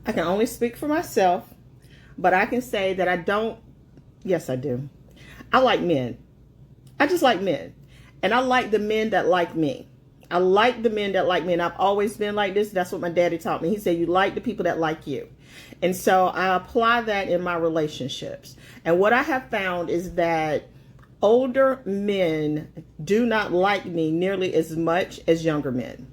I can only speak for myself, but I can say that I don't, yes, I do. I like men. I just like men. And I like the men that like me. I like the men that like me. And I've always been like this. That's what my daddy taught me. He said, you like the people that like you. And so I apply that in my relationships. And what I have found is that older men do not like me nearly as much as younger men.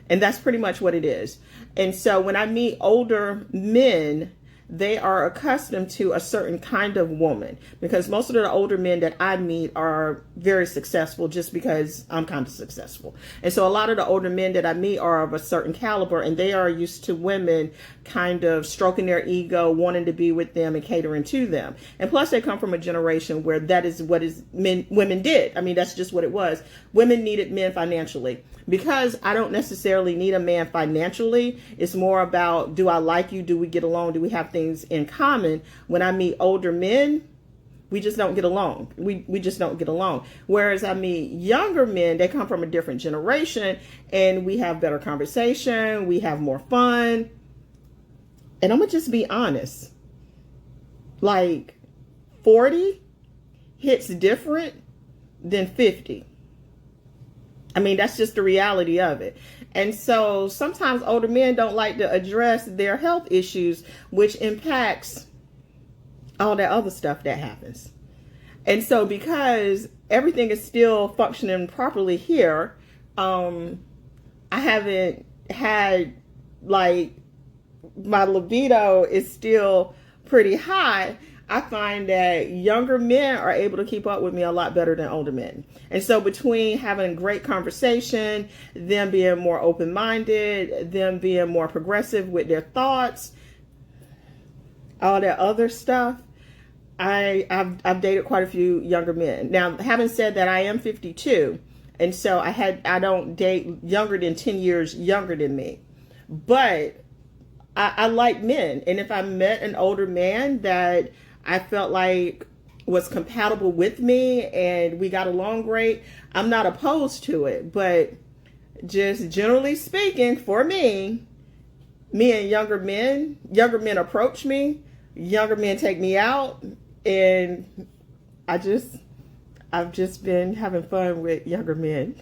And that's pretty much what it is. And so when I meet older men, they are accustomed to a certain kind of woman, because most of the older men that I meet are very successful just because I'm kind of successful. And so a lot of the older men that I meet are of a certain caliber, and they are used to women kind of stroking their ego, wanting to be with them and catering to them. And plus they come from a generation where that is what women did. I mean, that's just what it was. Women needed men financially. Because I don't necessarily need a man financially, it's more about, do I like you? Do we get along? Do we have things in common? When I meet older men, we just don't get along. We just don't get along. Whereas I meet younger men, they come from a different generation, and we have better conversation. We have more fun. And I'm going to just be honest. Like 40 hits different than 50. I mean, that's just the reality of it. And so sometimes older men don't like to address their health issues, which impacts all that other stuff that happens. And so because everything is still functioning properly here, I haven't had, like, my libido is still pretty high. I find that younger men are able to keep up with me a lot better than older men. And so between having great conversation, them being more open-minded, them being more progressive with their thoughts, all that other stuff, I've dated quite a few younger men. Now, having said that, I am 52. And so I don't date younger than 10 years younger than me. But I like men. And if I met an older man that I felt like was compatible with me and we got along great, I'm not opposed to it. But just generally speaking, for me and younger men approach me, younger men take me out, and I've just been having fun with younger men.